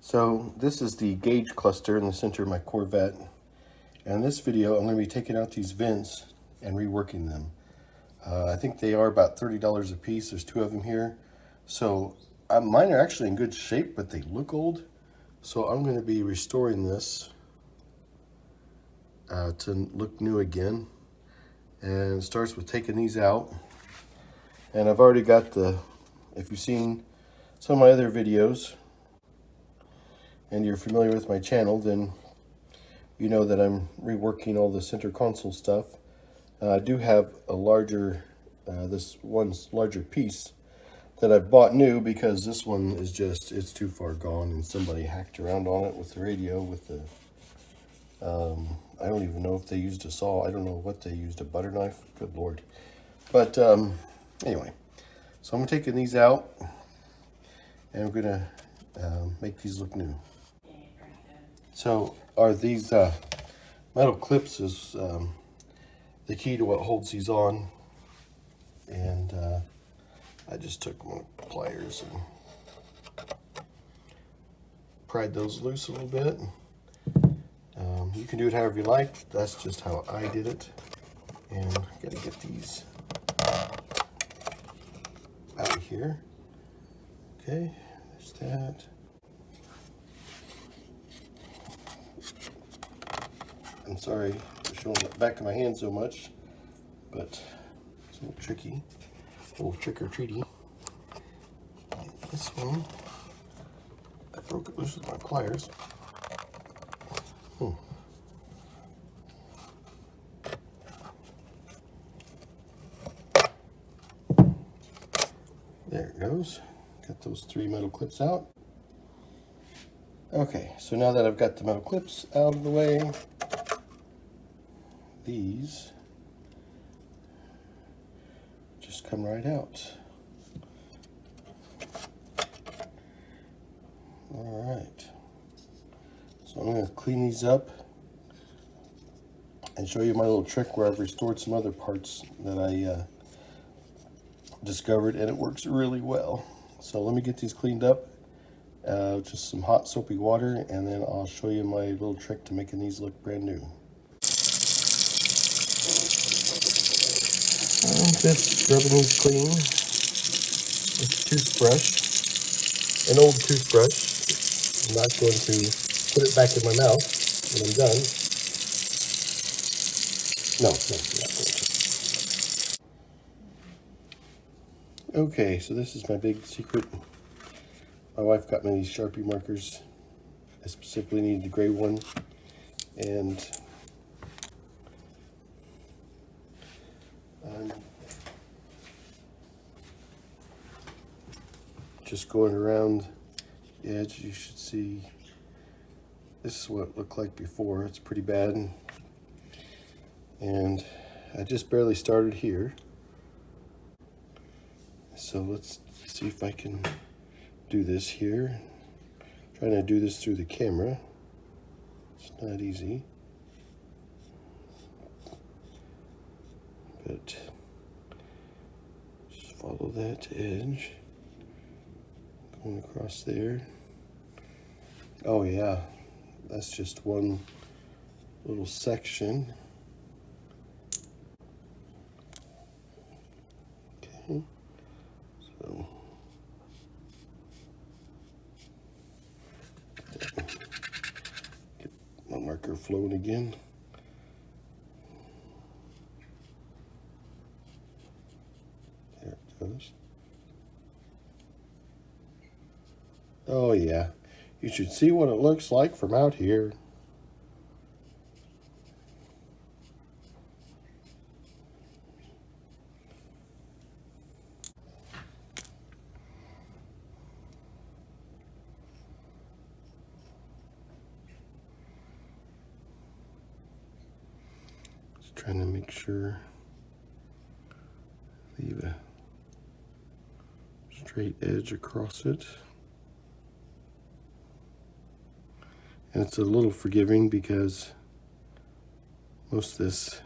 So this is the gauge cluster in the center of my Corvette. And in this video, I'm going to be taking out these vents and reworking them. I think they are about $30 a piece. There's two of them here. So mine are actually in good shape, but they look old. So I'm going to be restoring this to look new again. And it starts with taking these out. And I've already got if you've seen some of my other videos, and you're familiar with my channel, then you know that I'm reworking all the center console stuff. I do have a larger, this one's larger piece that I've bought new because this one is just, it's too far gone and somebody hacked around on it with the radio, with the, I don't even know if they used a saw. I don't know what they used, a butter knife, good Lord. But anyway, so I'm taking these out and we're gonna make these look new. So are these metal clips is the key to what holds these on, and I just took my pliers and pried those loose a little bit. You can do it however you like. That's just how I did it. And I gotta get these out of here. Okay, there's that. I'm sorry for showing the back of my hand so much, but it's a little tricky, a little trick-or-treaty. This one, I broke it loose with my pliers. There it goes. Got those three metal clips out. Okay, so now that I've got the metal clips out of the way, these just come right out. All right, so I'm going to clean these up and show you my little trick where I've restored some other parts that I discovered, and it works really well. So let me get these cleaned up, just some hot soapy water, and then I'll show you my little trick to making these look brand new. I'm just rubbing these clean with a toothbrush, an old toothbrush. I'm not going to put it back in my mouth when I'm done. No, I'm not going to. Okay, so this is my big secret. My wife got me these Sharpie markers. I specifically needed the gray one, and I'm just going around the edge. You should see this is what it looked like before. It's pretty bad, and I just barely started here. So let's see if I can do this here. I'm trying to do this through the camera. It's not easy, but just follow that edge going across there. Oh yeah, that's just one little section. Okay, so get my marker flowing again. There it goes. Oh yeah, you should see what it looks like from out here. Just trying to make sure, leave a straight edge across it. And it's a little forgiving because most of this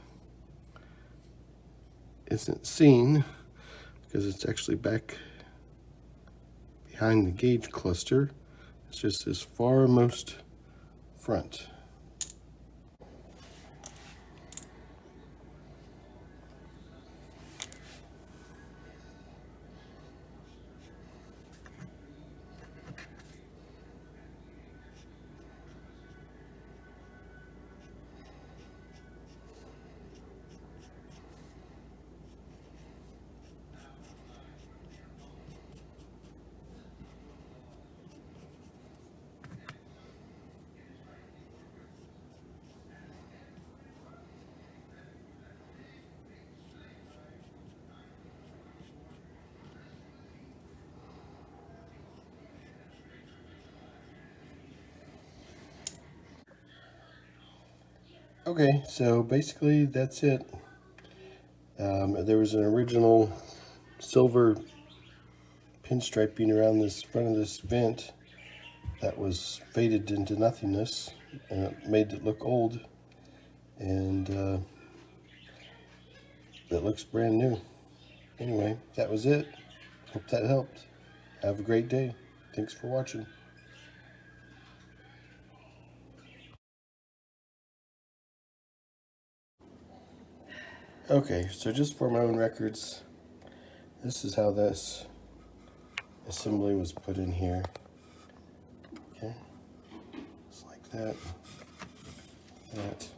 isn't seen because it's actually back behind the gauge cluster, It's just this farmost front. Okay, so basically that's it. There was an original silver pinstriping around this front of this vent that was faded into nothingness, and it made it look old, and it looks brand new. Anyway, that was it. Hope that helped. Have a great day. Thanks for watching. Okay, so just for my own records, this is how this assembly was put in here. Okay, just like that, that.